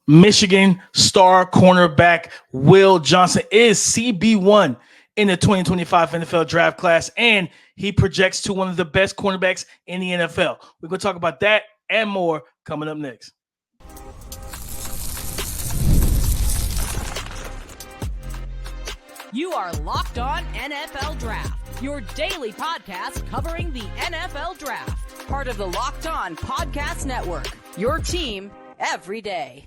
Michigan star cornerback Will Johnson is CB1 in the 2025 NFL draft class, and he projects to one of the best cornerbacks in the NFL. We're going to talk about that and more coming up next. You are Locked On NFL Draft, your daily podcast covering the NFL Draft. Part of the Locked On Podcast Network, your team every day.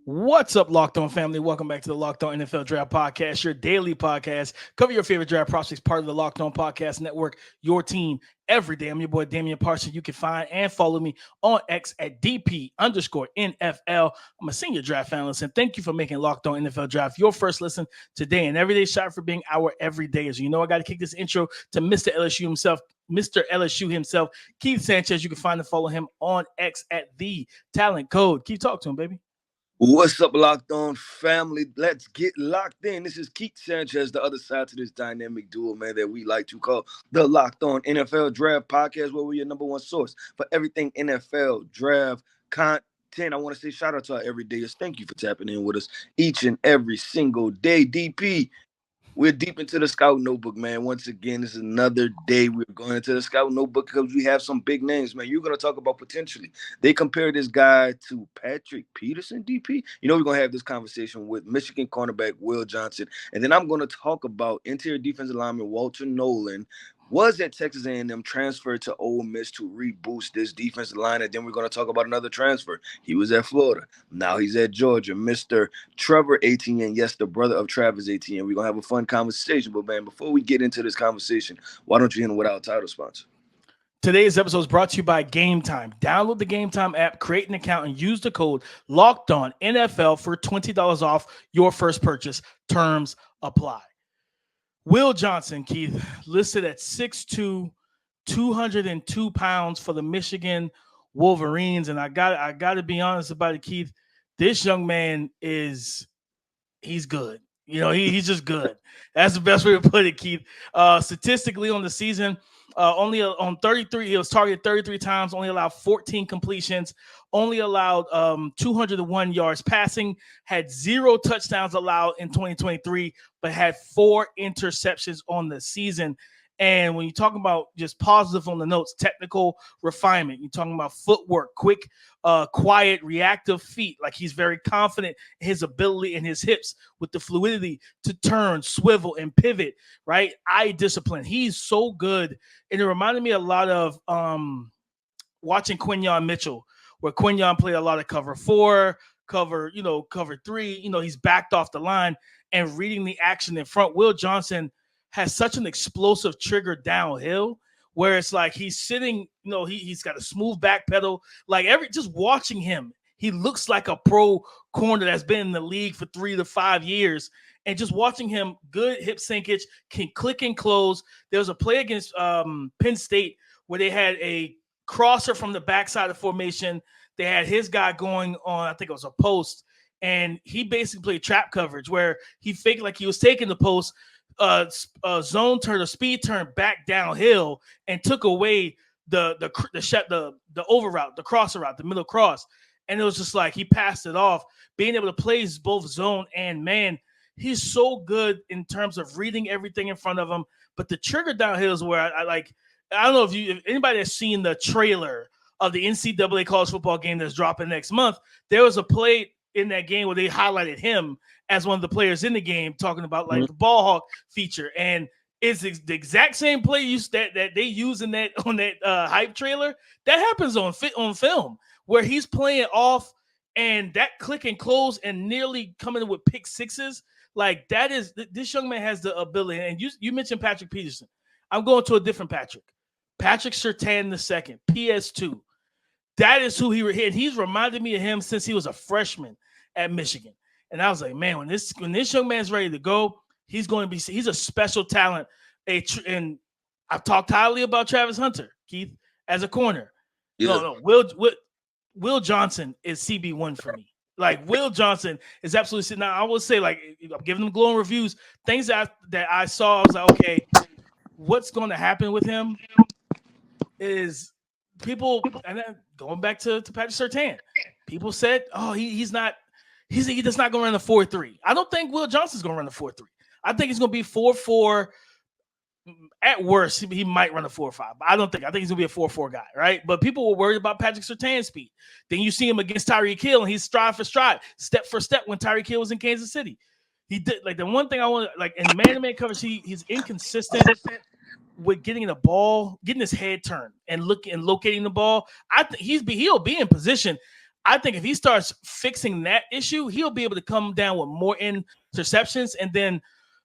What's up, Locked On family? Welcome back to the Locked On NFL Draft Podcast, your daily podcast. Cover your favorite draft prospects, part of the Locked On Podcast Network, your team every day. I'm your boy, Damian Parson. You can find and follow me on X at DP_NFL. I'm a senior draft analyst, and thank you for making Locked On NFL Draft your first listen today and every day shot for being our everyday. As you know, I got to kick this intro to Mr. LSU himself, Keith Sanchez. You can find and follow him on X at The Talent Code. Keith, talk to him, baby. What's up, Locked On family? Let's get locked in. This is Keith Sanchez, the other side to this dynamic duo, man, that we like to call the Locked On NFL Draft Podcast, where we're your number one source for everything NFL draft content. I want to say shout out to our everydayers. Thank you for tapping in with us each and every single day. DP, we're deep into the Scout Notebook, man. Once again, this is another day we're going into the Scout Notebook because we have some big names, man. You're going to talk about potentially. They compare this guy to Patrick Peterson, DP. You know, we're going to have this conversation with Michigan cornerback Will Johnson. And then I'm going to talk about interior defensive lineman Walter Nolen. Was at Texas A&M, transferred to Ole Miss to reboost this defensive line. And then we're going to talk about another transfer. He was at Florida. Now he's at Georgia. Mr. Trevor Etienne, yes, the brother of Travis Etienne. We're going to have a fun conversation. But, man, before we get into this conversation, why don't you hit him with our title sponsor? Today's episode is brought to you by Game Time. Download the Game Time app, create an account, and use the code LOCKEDONNFL for $20 off your first purchase. Terms apply. Will Johnson, Keith, listed at 6'2", 202 pounds for the Michigan Wolverines. And I got to be honest about it, Keith. This young man he's good. You know, he's just good. That's the best way to put it, Keith. Statistically on the season, only on 33, he was targeted 33 times, only allowed 14 completions, only allowed 201 yards passing, had 0 touchdowns allowed in 2023, but had 4 interceptions on the season. And when you talk about just positive on the notes, technical refinement, you're talking about footwork, quick, quiet, reactive feet. Like he's very confident in his ability and his hips with the fluidity to turn, swivel, and pivot, right? Eye discipline. He's so good. And it reminded me a lot of watching Quinyon Mitchell, where Quinyon played a lot of cover 4, cover 3. He's backed off the line and reading the action in front. Will Johnson has such an explosive trigger downhill where it's like he's sitting, he's got a smooth back pedal. Like just watching him, he looks like a pro corner that's been in the league for 3 to 5 years. And just watching him, good hip sinkage, can click and close. There was a play against Penn State where they had a crosser from the backside of formation. They had his guy going on, I think it was a post, and he basically played trap coverage where he faked like he was taking the post, zone turn, a speed turn back downhill, and took away the over route, the crosser route, the middle cross. And it was just like he passed it off, being able to play both zone and man. He's so good in terms of reading everything in front of him. But the trigger downhill is where I like. I don't know if anybody has seen the trailer of the NCAA college football game that's dropping next month. There was a play in that game where they highlighted him as one of the players in the game, talking about like the ball hawk feature, and it's the exact same play that they use in that on that hype trailer that happens on film where he's playing off and that click and close and nearly coming in with pick sixes. Like that is this young man has the ability. And you mentioned Patrick Peterson. I'm going to a different Patrick Surtain II, PS2. That is who he hit. He's reminded me of him since he was a freshman at Michigan. And I was like, man, when this young man's ready to go, he's a special talent. And I've talked highly about Travis Hunter, Keith, as a corner. Yeah. No, Will Johnson is CB1 for me. Like Will Johnson is absolutely. Now I will say, like, I'm giving him glowing reviews. Things that I saw, I was like, okay, what's going to happen with him is people, and then going back to Patrick Surtain. people said, oh, he does not going to run a 4-3. I don't think Will Johnson's going to run a 4-3. I think he's going to be 4-4. At worst, he might run a 4-5. But I think he's going to be a 4-4 guy, right? But people were worried about Patrick Surtain's speed. Then you see him against Tyreek Hill, and he's stride for stride, step for step when Tyreek Hill was in Kansas City. He did, like, the one thing I want, like, in man-to-man coverage, he's inconsistent with getting the ball, getting his head turned and locating the ball. I think he'll be in position. I think if he starts fixing that issue, he'll be able to come down with more interceptions, and then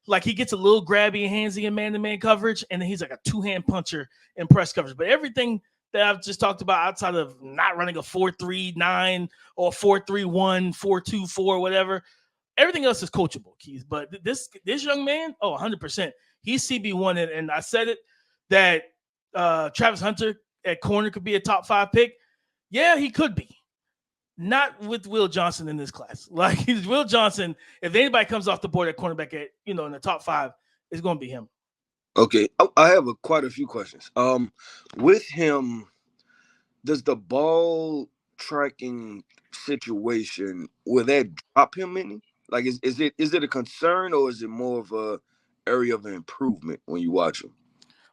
like he gets a little grabby and handsy in man-to-man coverage, and then he's like a two-hand puncher in press coverage. But everything that I've just talked about outside of not running a 4-3-9 or 4-3-1, 4-2-4, whatever, everything else is coachable, Keith. But this young man, 100%. He's CB1, and I said it that Travis Hunter at corner could be a top 5 pick. Yeah, he could be. Not with Will Johnson in this class. Like, he's Will Johnson. If anybody comes off the board at cornerback at in the top 5, it's going to be him. Okay, I have quite a few questions. With him, does the ball tracking situation, will that drop him any? Like, is it a concern, or is it more of a area of improvement when you watch him?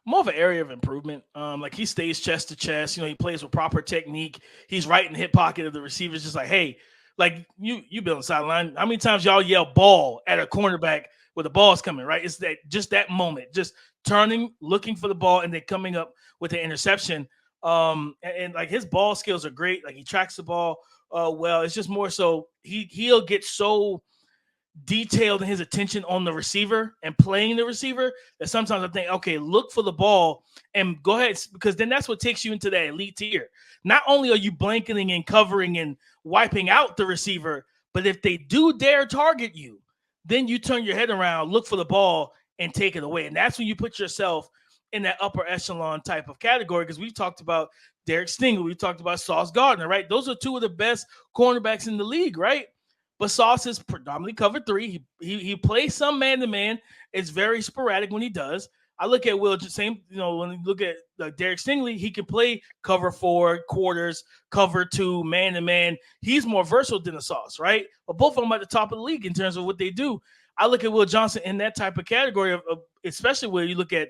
More of an area of improvement. Like, he stays chest to chest. He plays with proper technique. He's right in the hip pocket of the receivers, just like, hey, like you been on the sideline. How many times y'all yell ball at a cornerback where the ball's coming, right? It's that moment, just turning, looking for the ball, and then coming up with the interception. And like, his ball skills are great. Like, he tracks the ball well. It's just more so he'll get so detailed in his attention on the receiver and playing the receiver that sometimes I think, okay, look for the ball and go ahead, because then that's what takes you into that elite tier. Not only are you blanketing and covering and wiping out the receiver, but if they do dare target you, then you turn your head around, look for the ball, and take it away. And that's when you put yourself in that upper echelon type of category, because we've talked about Derek Stingley, we've talked about Sauce Gardner, right? Those are two of the best cornerbacks in the league, right? But Sauce is predominantly cover 3. He plays some man-to-man. It's very sporadic when he does. I look at Will, when you look at Derek Stingley, he can play cover 4, quarters, cover 2, man-to-man. He's more versatile than the Sauce, right? But both of them at the top of the league in terms of what they do. I look at Will Johnson in that type of category, of especially where you look at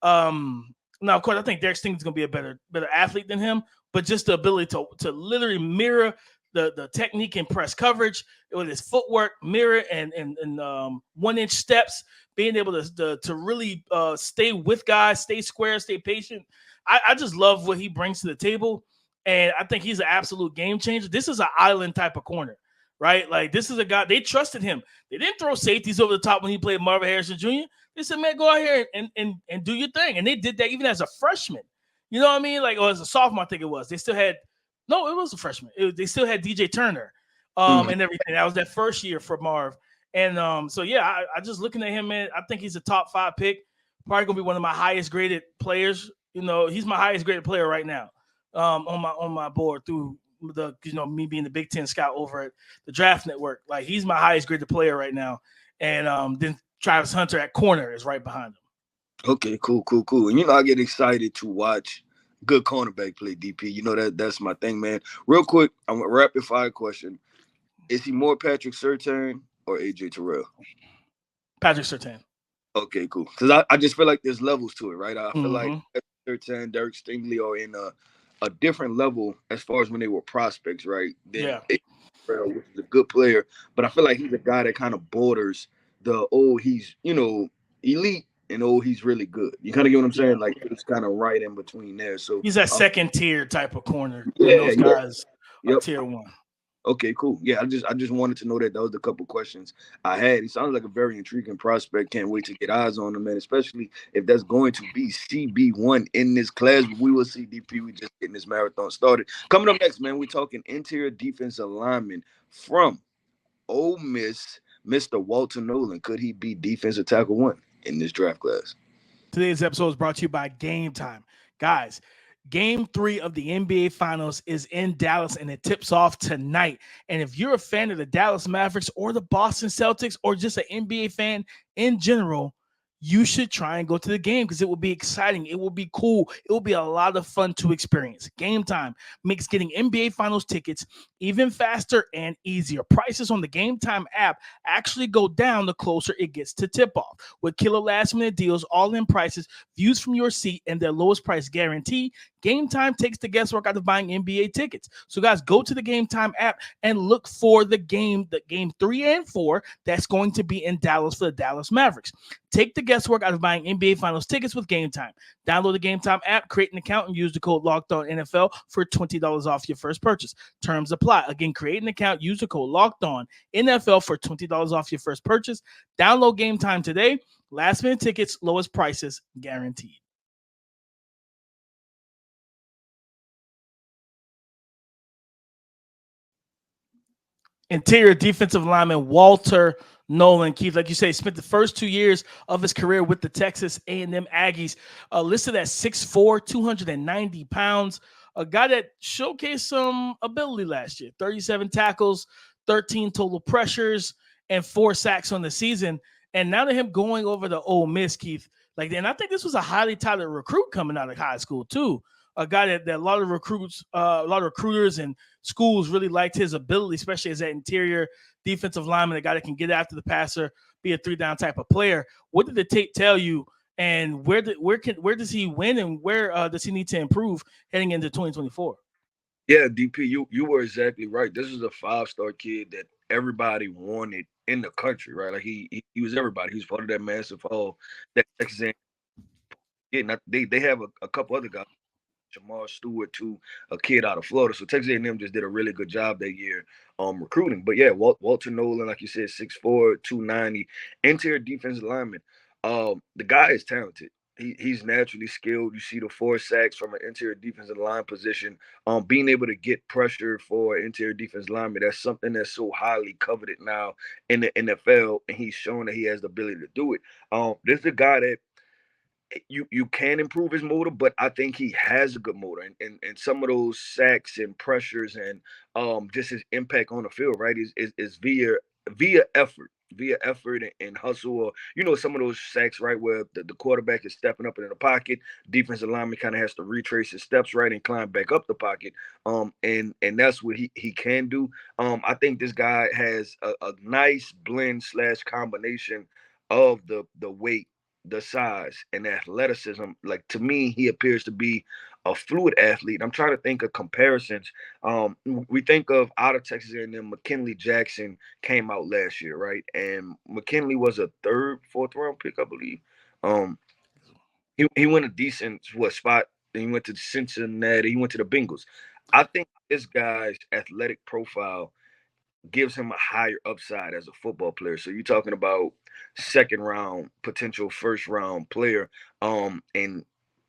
now, of course, I think Derek Stingley's going to be a better athlete than him, but just the ability to literally mirror the technique and press coverage with his footwork, mirror and 1-inch steps, being able to really stay with guys, stay square, stay patient. I just love what he brings to the table, and I think he's an absolute game changer. This is an island type of corner, right? Like, this is a guy, they trusted him. They didn't throw safeties over the top when he played Marvin Harrison Jr. They said, man, go out here and do your thing. And they did that even as a freshman. You know what I mean? Like, or as a sophomore, I think it was. They still had – no, it was a freshman. They still had DJ Turner and everything. That was that first year for Marv. And so, yeah, I just looking at him, man, I think he's a top 5 pick. Probably going to be one of my highest graded players. He's my highest graded player right now on my board through the me being the Big Ten scout over at the Draft Network. Like, he's my highest graded player right now. And then Travis Hunter at corner is right behind him. Okay, cool. And I get excited to watch good cornerback play, DP. That's my thing, man. Real quick, I'm a rapid fire question. Is he more Patrick Surtain or AJ Terrell? Patrick Surtain. Okay, cool. Because I just feel like there's levels to it, right? I feel like Surtain, Derek Stingley are in a different level as far as when they were prospects, right? AJ Terrell, which is a good player, but I feel like he's a guy that kind of borders he's elite and he's really good. You kind of get what I'm saying? Like, it's kind of right in between there. So he's that second tier type of corner. Those guys are tier 1. Okay, cool. Yeah, I just wanted to know that. That was the couple questions I had. He sounds like a very intriguing prospect. Can't wait to get eyes on him, man, especially if that's going to be CB1 in this class. We will see, DP. We just getting this marathon started. Coming up next, man, we're talking interior defensive lineman from Ole Miss, Mr. Walter Nolen. Could he be defensive tackle 1 in this draft class? Today's episode is brought to you by Game Time. Guys, Game 3 of the NBA Finals is in Dallas, and it tips off tonight. And if you're a fan of the Dallas Mavericks or the Boston Celtics or just an NBA fan in general, you should try and go to the game because it will be exciting. It will be cool. It will be a lot of fun to experience. Game Time makes getting NBA Finals tickets even faster and easier. Prices on the Game Time app actually go down the closer it gets to tip off. With killer last minute deals, all in prices, views from your seat, and their lowest price guarantee, Game Time takes the guesswork out of buying NBA tickets. So, guys, go to the Game Time app and look for the game 3 and 4 that's going to be in Dallas for the Dallas Mavericks. Take the guesswork out of buying NBA Finals tickets with Game Time. Download the Game Time app, create an account, and use the code LOCKEDONNFL for $20 off your first purchase. Terms apply. Again, create an account, use the code LOCKEDONNFL for $20 off your first purchase. Download Game Time today. Last minute tickets, lowest prices guaranteed. Interior defensive lineman Walter Nolen. Keith, like you say, spent the first 2 years of his career with the Texas A&M Aggies, listed at 6'4", 290 pounds. A guy that showcased some ability last year. 37 tackles, 13 total pressures, and 4 sacks on the season. And now to him going over to Ole Miss, Keith, and I think this was a highly touted recruit coming out of high school too. A guy that a lot of recruiters and schools really liked his ability, especially as that interior defensive lineman, a guy that can get after the passer, be a 3-down type of player. What did the tape tell you, and where does he win, and where does he need to improve heading into 2024? Yeah, DP, you were exactly right. This is a 5-star kid that everybody wanted in the country, right? Like he was everybody. He was part of that massive haul that Texas A&M. They have a couple other guys. Jamar Stewart to a kid out of Florida. So Texas A&M just did a really good job that year recruiting. But yeah, Walter Nolen, like you said, 6'4", 290, interior defensive lineman. The guy is talented. He's naturally skilled. You see the 4 sacks from an interior defensive line position. Being able to get pressure for interior defensive lineman, that's something that's so highly coveted now in the NFL, and he's shown that he has the ability to do it. This is a guy that you can improve his motor, but I think he has a good motor, and some of those sacks and pressures and just his impact on the field, right, is via effort. Via effort and hustle, or some of those sacks, right, where the quarterback is stepping up in the pocket, defensive lineman kind of has to retrace his steps, right, and climb back up the pocket, and that's what he can do. I think this guy has a nice blend / combination of the weight, the size, and the athleticism. Like, to me, he appears to be a fluid athlete. I'm trying to think of comparisons. We think of out of Texas A&M, McKinley Jackson came out last year, right? And McKinley was a 3rd, 4th round pick, I believe. He went a decent spot. Then he went to Cincinnati. He went to the Bengals. I think this guy's athletic profile gives him a higher upside as a football player. So you're talking about 2nd round, potential 1st round player. And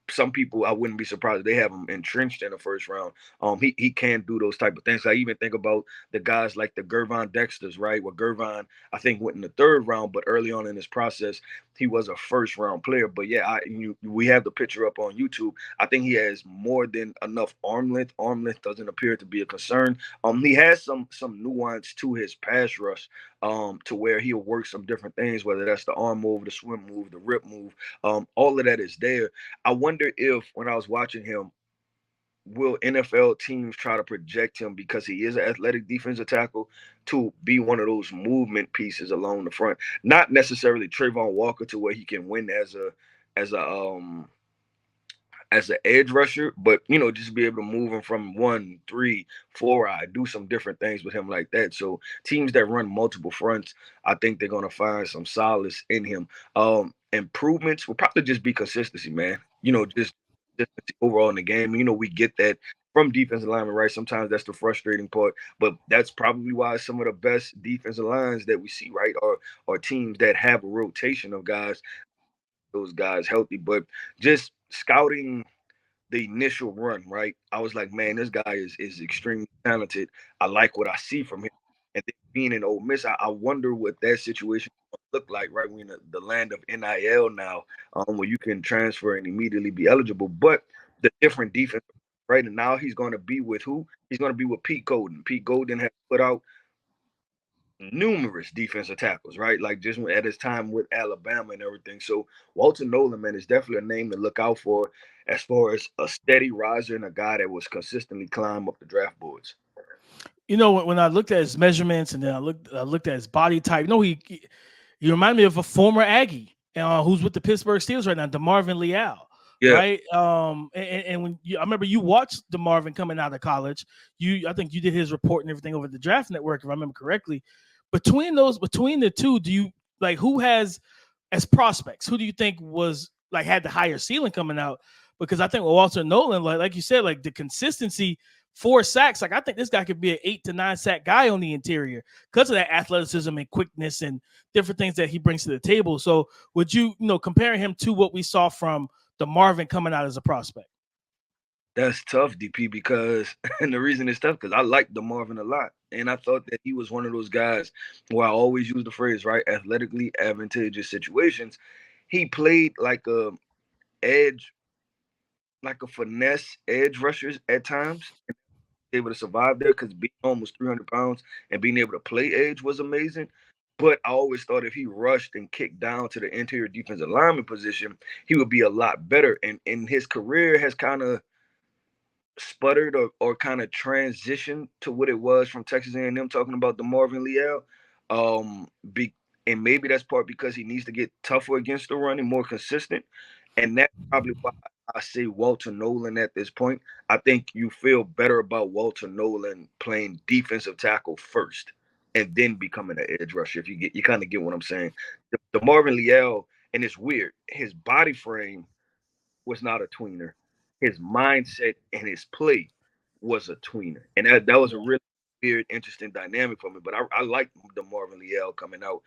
some people, I wouldn't be surprised if they have him entrenched in the 1st round. He can do those type of things. I even think about the guys like the Gervon Dexters, right? Where Gervon, I think, went in the 3rd round, but early on in this process, he was a 1st round player. But yeah, we have the picture up on YouTube. I think he has more than enough arm length. Arm length doesn't appear to be a concern. He has some nuance to his pass rush, to where he'll work some different things, whether that's the arm move, the swim move, the rip move. All of that is there. I wonder if, when I was watching him, will NFL teams try to project him, because he is an athletic defensive tackle, to be one of those movement pieces along the front? Not necessarily Trayvon Walker, to where he can win as an edge rusher, but just be able to move him from 1, 3, 4 eye, do some different things with him like that. So teams that run multiple fronts, I think they're gonna find some solace in him. Improvements will probably just be consistency, man. Just consistency overall in the game. We get that from defensive linemen, right? Sometimes that's the frustrating part, but that's probably why some of the best defensive lines that we see, right, are teams that have a rotation of guys, those guys healthy. But just scouting the initial run, right, I was like, man, this guy is extremely talented. I like what I see from him. And then being in Ole Miss, I wonder what that situation look like, right? We're in the land of NIL now, where you can transfer and immediately be eligible. But the different defense, right? And now he's going to be with who? He's going to be with Pete Golden. Pete Golden has put out numerous defensive tackles, right? Like just at his time with Alabama and everything. So Walter Nolen, man, is definitely a name to look out for as far as a steady riser and a guy that was consistently climb up the draft boards. You know, when I looked at his measurements and then I looked at his body type, he reminded me of a former Aggie who's with the Pittsburgh Steelers right now, DeMarvin Leal. Yeah. Right. And when I remember you watched DeMarvin coming out of college, I think you did his report and everything over the Draft Network, if I remember correctly. Between the two, do you like who has as prospects? Who do you think was like had the higher ceiling coming out? Because I think with Walter Nolen, like you said, like the consistency, 4 sacks. Like I think this guy could be an 8 to 9 sack guy on the interior because of that athleticism and quickness and different things that he brings to the table. So would you comparing him to what we saw from DeMarvin coming out as a prospect? That's tough, DP, because and the reason it's tough because I like DeMarvin a lot. And I thought that he was one of those guys where I always use the phrase, right? Athletically advantageous situations. He played like a finesse edge rushers at times, and able to survive there because being almost 300 pounds and being able to play edge was amazing. But I always thought if he rushed and kicked down to the interior defensive lineman position, he would be a lot better. And his career has kind of sputtered or kind of transitioned to what it was from Texas A&M, talking about DeMarvin Leal. And maybe that's part because he needs to get tougher against the run and more consistent. And that's probably why I say Walter Nolen at this point. I think you feel better about Walter Nolen playing defensive tackle first and then becoming an edge rusher. If you kind of get what I'm saying. DeMarvin Leal, and it's weird, his body frame was not a tweener. His mindset and his play was a tweener. And that was a really weird, interesting dynamic for me. But I like DeMarvin Leal coming out.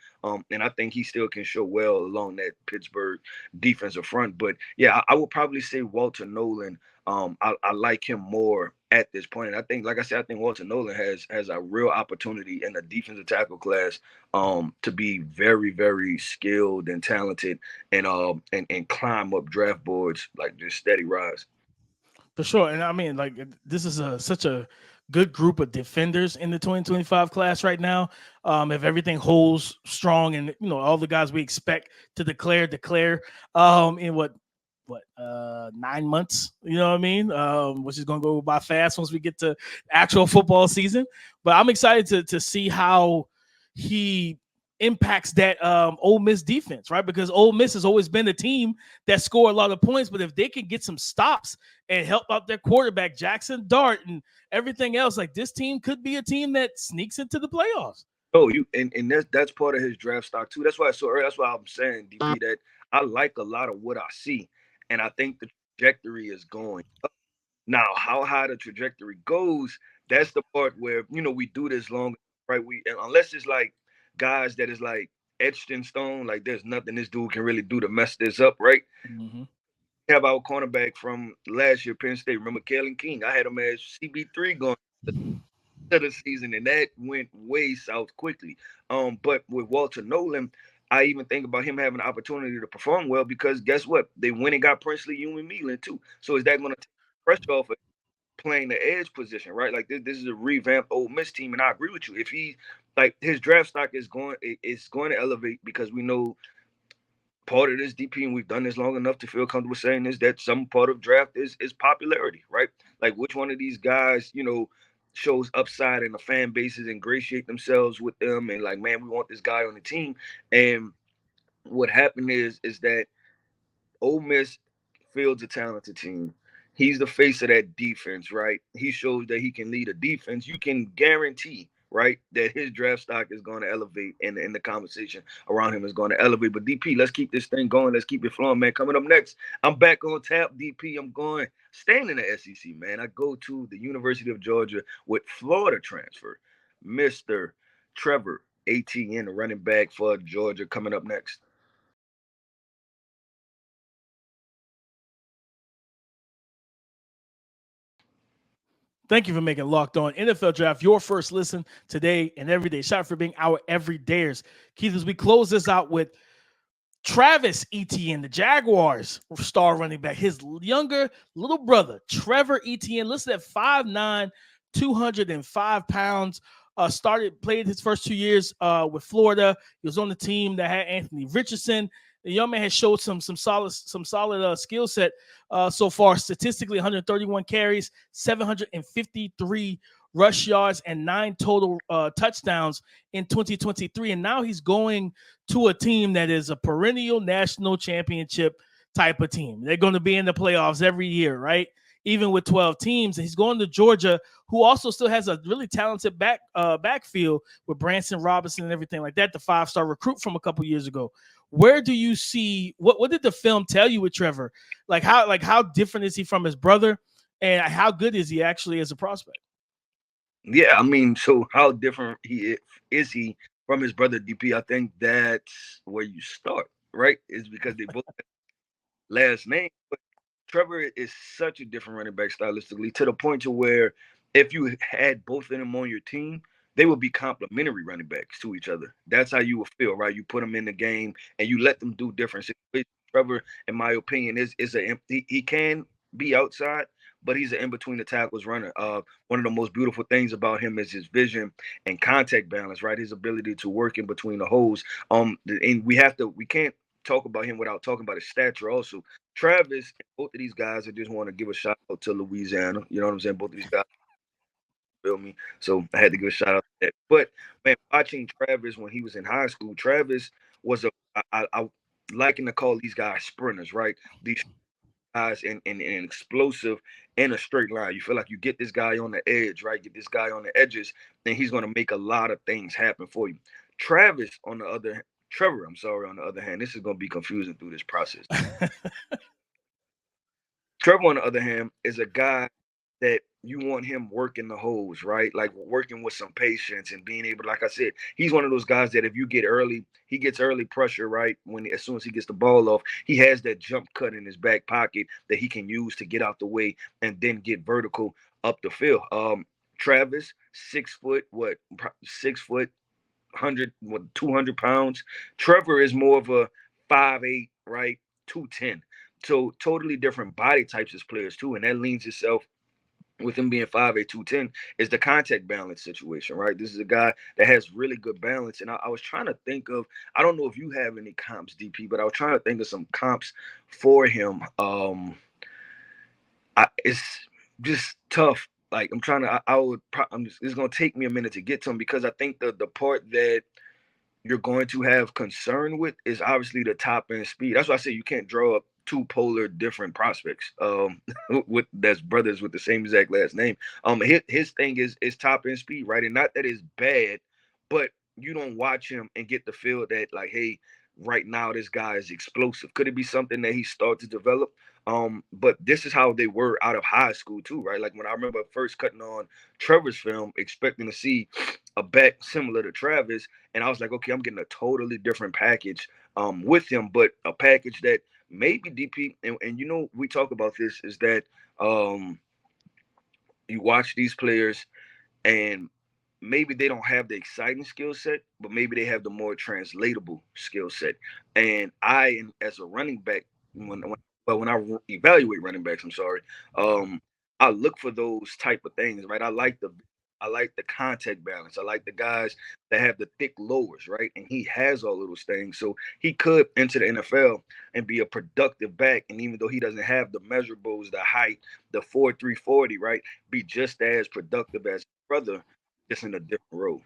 And I think he still can show well along that Pittsburgh defensive front. But yeah, I would probably say Walter Nolen. I like him more at this point. And I think, like I said, I think Walter Nolen has a real opportunity in the defensive tackle class to be very, very skilled and talented and climb up draft boards like just steady rise. For sure. And I mean, like this is such a good group of defenders in the 2025 class right now. If everything holds strong and all the guys we expect to declare in what 9 months, you know what I mean? Which is going to go by fast once we get to actual football season. But I'm excited to see how he impacts that Ole Miss defense, right? Because Ole Miss has always been a team that score a lot of points, but if they can get some stops and help out their quarterback, Jackson Dart, and everything else, like this team could be a team that sneaks into the playoffs. Oh, and that's part of his draft stock too. That's why that's why I'm saying, DP, that I like a lot of what I see. And I think the trajectory is going up. Now, how high the trajectory goes, that's the part where, we do this long, right? Unless it's like guys that is like etched in stone, like there's nothing this dude can really do to mess this up, right? Mm-hmm. We have our cornerback from last year, Penn State. Remember Kalen King? I had him as CB3 going to the season, and that went way south quickly. But with Walter Nolen, I even think about him having an opportunity to perform well because guess what? They went and got Princely Ewing-Mealand too. So is that going to take pressure off of playing the edge position, right? Like this is a revamped Ole Miss team, and I agree with you. If he like his draft stock is going to elevate because we know part of this DP, and we've done this long enough to feel comfortable saying this, that some part of draft is popularity, right? Like which one of these guys, shows upside and the fan bases ingratiate themselves with them and like, man, we want this guy on the team. And what happened is that Ole Miss fields a talented team. He's the face of that defense, right? He shows that he can lead a defense. You can guarantee, right, that his draft stock is going to elevate and the conversation around him is going to elevate. But DP, let's keep this thing going. Let's keep it flowing, man. Coming up next, I'm back on tap, DP. I'm staying in the SEC, man. I go to the University of Georgia with Florida transfer, Mr. Trevor Etienne, the running back for Georgia, coming up next. Thank you for making Locked On NFL Draft your first listen today and every day. Shout out for being our everydayers. Keith, as we close this out with Travis Etienne, the Jaguars star running back, his younger little brother, Trevor Etienne, listed at 5'9", 205 pounds. played his first 2 years with Florida. He was on the team that had Anthony Richardson. The young man has showed some solid skill set so far. Statistically, 131 carries, 753 rush yards, and 9 total touchdowns in 2023. And now he's going to a team that is a perennial national championship type of team. They're going to be in the playoffs every year, right? Even with 12 teams. And he's going to Georgia, who also still has a really talented backfield with Branson Robinson and everything like that, the 5-star recruit from a couple years ago. Where do you see what did the film tell you with Trevor? How different is he from his brother, and how good is he actually as a prospect? Yeah, I mean, so how different is he from his brother DP? I think that's where you start, right? Is because they both have last name. But Trevor is such a different running back stylistically, to the point to where if you had both of them on your team, they would be complementary running backs to each other. That's how you would feel, right? You put them in the game and you let them do different situations. Trevor, in my opinion, he can be outside, but he's an in between the tackles runner. One of the most beautiful things about him is his vision and contact balance, right? His ability to work in between the holes. And we can't talk about him without talking about his stature also. Travis, both of these guys, I just want to give a shout out to Louisiana. You know what I'm saying? Both of these guys, feel me? So I had to give a shout out to that. But man, watching Travis when he was in high school, Travis was I liking to call these guys sprinters, right? These guys and explosive in a straight line. You feel like you get this guy on the edge, right? Get this guy on the edges, then he's going to make a lot of things happen for you. Trevor, on the other hand, this is going to be confusing through this process. Trevor, on the other hand, is a guy that you want him working the holes, right? Like working with some patience and being able, like I said, he's one of those guys that if you get early, he gets early pressure, right? As soon as he gets the ball off, he has that jump cut in his back pocket that he can use to get out the way and then get vertical up the field. Travis, 6 foot, 200 pounds. Trevor is more of a 5'8", right? 210. So totally different body types as players too. And that leans itself with him being 5'8", 210 is the contact balance situation, right? This is a guy that has really good balance. And I was trying to think of, I don't know if you have any comps, DP, but I was trying to think of some comps for him. It's just tough. Like I'm trying to, it's going to take me a minute to get to him, because I think the part that you're going to have concern with is obviously the top end speed. That's why I say you can't draw up two polar different prospects with that's brothers with the same exact last name. His thing is top end speed, right? And not that it's bad, but you don't watch him and get the feel that like, hey, right now this guy is explosive. Could it be something that he started to develop? But this is how they were out of high school too, right? Like when I remember first cutting on Trevor's film, expecting to see a back similar to Travis, and I was like, okay, I'm getting a totally different package with him, but a package that maybe DP, and you know, we talk about this, is that you watch these players and maybe they don't have the exciting skill set, but maybe they have the more translatable skill set. And as a running back, when I evaluate running backs, I look for those type of things, right? I like the contact balance. I like the guys that have the thick lowers, right? And he has all of those things. So he could enter the NFL and be a productive back. And even though he doesn't have the measurables, the height, the 4.3 40, right, be just as productive as his brother, just in a different role.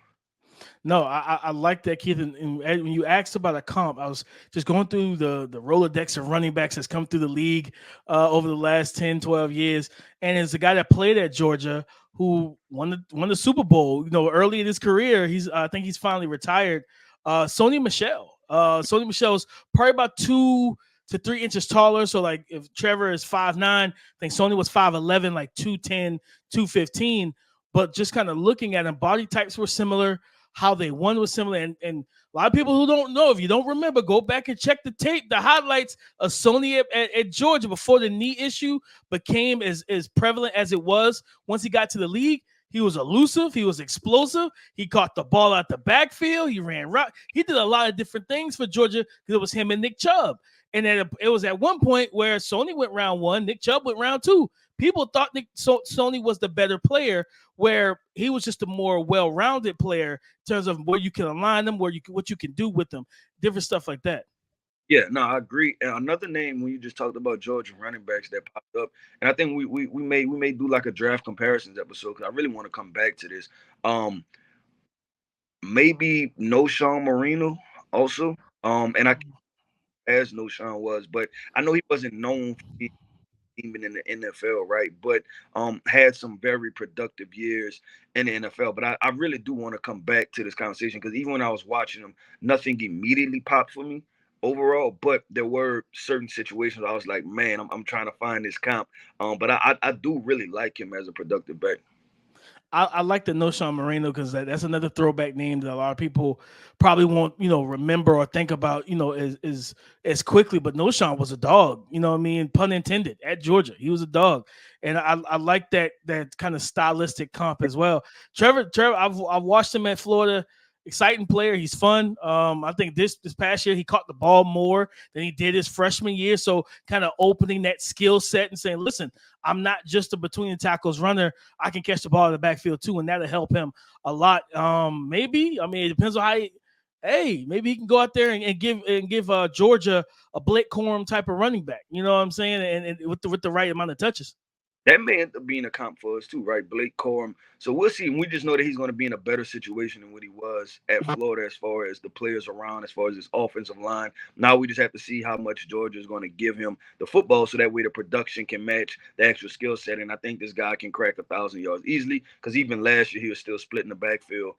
No, I like that, Keith. And when you asked about a comp, I was just going through the Rolodex of running backs that's come through the league over the last 10, 12 years. And it's a guy that played at Georgia who won the Super Bowl, you know, early in his career. I think he's finally retired. Sony Michel. Sony Michel's probably about 2 to 3 inches taller. So like if Trevor is 5'9", I think Sony was 5'11", like 210, 215. But just kind of looking at him, body types were similar. How they won was similar, and a lot of people who don't know, if you don't remember, go back and check the tape, the highlights of Sony at Georgia before the knee issue became as prevalent as it was. Once he got to the league, he was elusive, he was explosive, he caught the ball out the backfield, he ran right, he did a lot of different things for Georgia because it was him and Nick Chubb. And then it was at one point where Sony went round 1, Nick Chubb went round 2. people thought Sony was the better player, where he was just a more well-rounded player in terms of where you can align them, what you can do with them, different stuff like that. Yeah, no, I agree. And another name when you just talked about Georgia running backs that popped up, and I think we may do like a draft comparisons episode because I really want to come back to this. Maybe Nolen Marino also. And I as Nolen was, but I know he wasn't known for being even in the NFL, right? But had some very productive years in the NFL. But I really do want to come back to this conversation because even when I was watching him, nothing immediately popped for me overall. But there were certain situations I was like, man, I'm trying to find this comp. But I do really like him as a productive back. I like the Nolen Marino because that's another throwback name that a lot of people probably won't, remember or think about, as quickly. But Nolen was a dog, pun intended, at Georgia. He was a dog. And I like that kind of stylistic comp as well. Trevor, I've watched him at Florida. Exciting player. He's fun. I think this past year he caught the ball more than he did his freshman year. So kind of opening that skill set and saying, listen, I'm not just a between the tackles runner. I can catch the ball in the backfield too, and that'll help him a lot. Maybe. I mean, it depends on how maybe he can go out there and give Georgia a Blake Corum type of running back. You know what I'm saying? And with the right amount of touches. That may end up being a comp for us too, right? Blake Corum. So we'll see. We just know that he's going to be in a better situation than what he was at Florida as far as the players around, as far as his offensive line. Now we just have to see how much Georgia is going to give him the football so that way the production can match the extra skill set. And I think this guy can crack 1,000 yards easily because even last year he was still splitting the backfield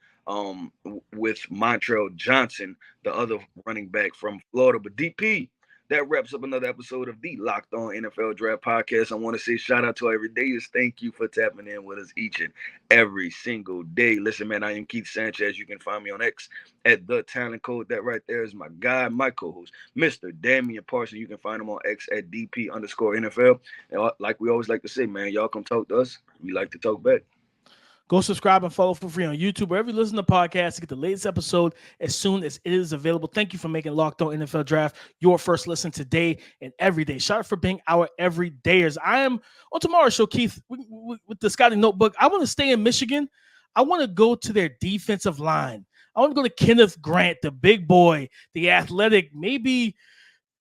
with Montrell Johnson, the other running back from Florida. But DP, that wraps up another episode of the Locked On NFL Draft Podcast. I want to say shout out to our everydayers. Thank you for tapping in with us each and every single day. Listen, man, I am Keith Sanchez. You can find me on X at The Talent Code. That right there is my guy, my co-host, Mr. Damian Parson. You can find him on X at DP_NFL. And like we always like to say, man, y'all come talk to us. We like to talk back. Go subscribe and follow for free on YouTube, wherever you listen to podcasts to get the latest episode as soon as it is available. Thank you for making Locked On NFL Draft your first listen today and every day. Shout out for being our everydayers. I am on tomorrow's show, Keith, with the Scouting Notebook. I want to stay in Michigan. I want to go to their defensive line. I want to go to Kenneth Grant, the big boy, the athletic, maybe –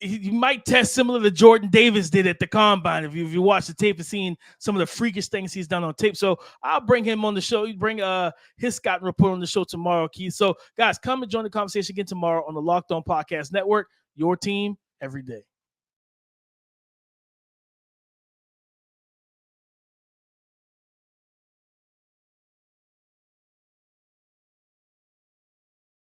you might test similar to Jordan Davis did at the Combine. If you watch the tape and seen some of the freakish things he's done on tape. So I'll bring him on the show. You bring his Scouting report on the show tomorrow, Keith. So guys, come and join the conversation again tomorrow on the Locked On Podcast Network. Your team every day.